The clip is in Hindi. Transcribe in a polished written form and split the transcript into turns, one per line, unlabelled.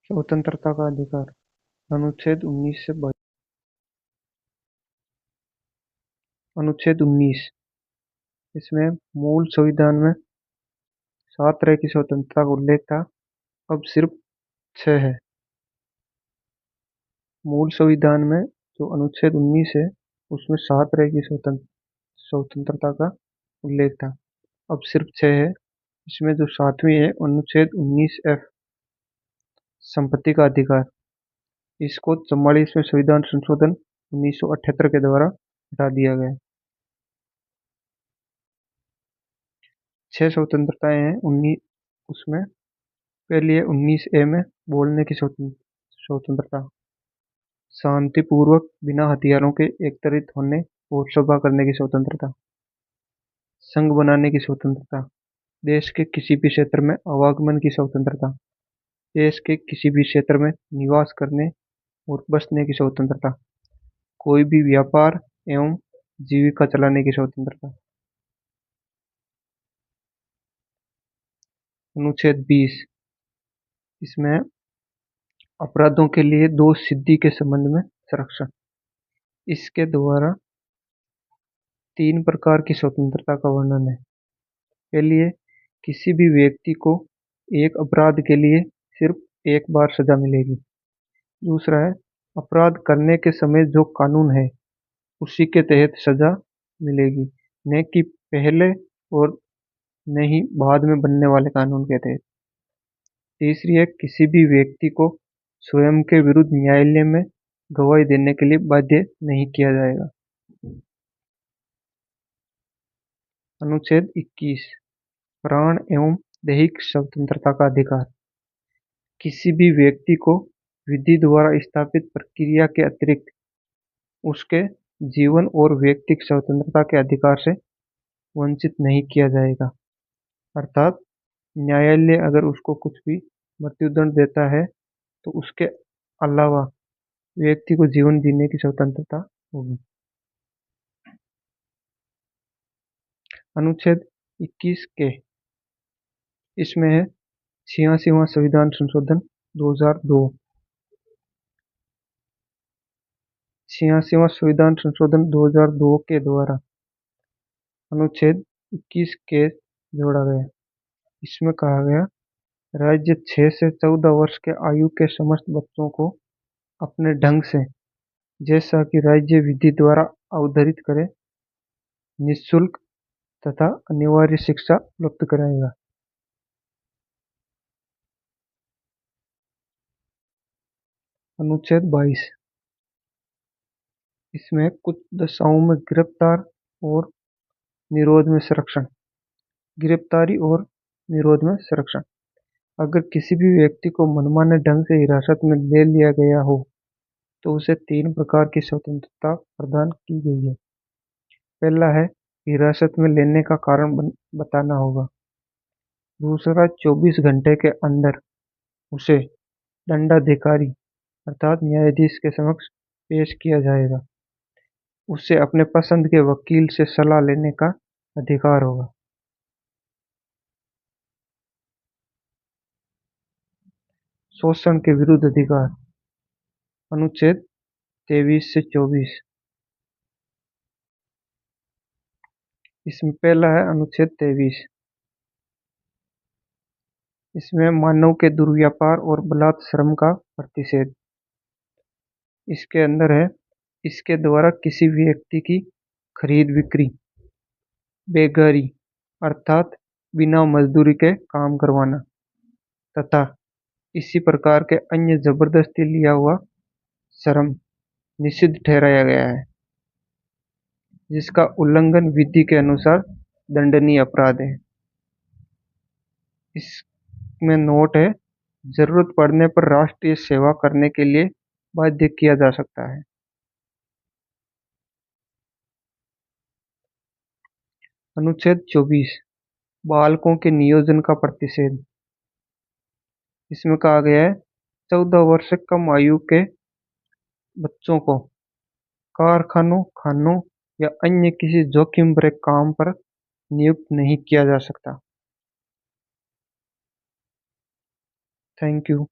स्वतंत्रता का अधिकार। अनुच्छेद 19 से 22। अनुच्छेद 19। इसमें मूल संविधान में 7 तरह की स्वतंत्रता का उल्लेख था, अब सिर्फ 6 है। मूल संविधान में जो अनुच्छेद 19 है उसमें 7 तरह की स्वतंत्रता का उल्लेख था, अब सिर्फ 6 है। इसमें जो 7वीं है अनुच्छेद 19F, संपत्ति का अधिकार। इसको 44वें संविधान संशोधन 1978 के द्वारा हटा दिया गया। 6 स्वतंत्रताएं हैं उसमें। पहली है 19A में बोलने की स्वतंत्रता। शांतिपूर्वक बिना हथियारों के एकत्रित होने और सभा करने की स्वतंत्रता। संघ बनाने की स्वतंत्रता। देश के किसी भी क्षेत्र में आवागमन की स्वतंत्रता। देश के किसी भी क्षेत्र में निवास करने और बसने की स्वतंत्रता। कोई भी व्यापार एवं जीविका चलाने की स्वतंत्रता। अनुच्छेद 20। इसमें अपराधों के लिए दोष सिद्धि के संबंध में संरक्षण। इसके द्वारा 3 प्रकार की स्वतंत्रता का वर्णन है। पहली है किसी भी व्यक्ति को एक अपराध के लिए सिर्फ एक बार सजा मिलेगी। दूसरा है अपराध करने के समय जो कानून है उसी के तहत सजा मिलेगी, न कि पहले और न ही बाद में बनने वाले कानून के तहत। तीसरी है किसी भी व्यक्ति को स्वयं के विरुद्ध न्यायालय में गवाही देने के लिए बाध्य नहीं किया जाएगा। अनुच्छेद 21। प्राण एवं दैहिक स्वतंत्रता का अधिकार। किसी भी व्यक्ति को विधि द्वारा स्थापित प्रक्रिया के अतिरिक्त उसके जीवन और व्यक्तिगत स्वतंत्रता के अधिकार से वंचित नहीं किया जाएगा। अर्थात न्यायालय अगर उसको कुछ भी मृत्युदंड देता है तो उसके अलावा व्यक्ति को जीवन जीने की स्वतंत्रता होगी। अनुच्छेद 21 के। इसमें है 86वां संविधान संशोधन 2002। 86वां संविधान संशोधन 2002 के द्वारा अनुच्छेद 21 के जोड़ा गया। इसमें कहा गया राज्य 6 से 14 वर्ष के आयु के समस्त बच्चों को अपने ढंग से, जैसा कि राज्य विधि द्वारा अवधारित करे, निःशुल्क तथा अनिवार्य शिक्षा उपलब्ध कराएगा। अनुच्छेद 22। इसमें कुछ दशाओं में गिरफ्तार और निरोध में संरक्षण। गिरफ्तारी और निरोध में संरक्षण। अगर किसी भी व्यक्ति को मनमाने ढंग से हिरासत में ले लिया गया हो तो उसे 3 प्रकार की स्वतंत्रता प्रदान की गई है। पहला है हिरासत में लेने का कारण बताना होगा। दूसरा 24 घंटे के अंदर उसे दंडाधिकारी अर्थात न्यायाधीश के समक्ष पेश किया जाएगा। उससे अपने पसंद के वकील से सलाह लेने का अधिकार होगा। शोषण के विरुद्ध अधिकार। अनुच्छेद 23 से 24। इसमें पहला है अनुच्छेद 23। इसमें मानव के दुर्व्यापार और बलात् श्रम का प्रतिषेध। इसके अंदर है इसके द्वारा किसी व्यक्ति की खरीद बिक्री, बेगारी अर्थात बिना मजदूरी के काम करवाना तथा इसी प्रकार के अन्य जबरदस्ती लिया हुआ श्रम निषिद्ध ठहराया गया है, जिसका उल्लंघन विधि के अनुसार दंडनीय अपराध है। इसमें नोट है जरूरत पड़ने पर राष्ट्रीय सेवा करने के लिए बाध्य किया जा सकता है। अनुच्छेद 24। बालकों के नियोजन का प्रतिषेध। इसमें कहा गया है 14 वर्ष से कम आयु के बच्चों को कारखानों, खानों या अन्य किसी जोखिम भरे काम पर नियुक्त नहीं किया जा सकता। Thank you.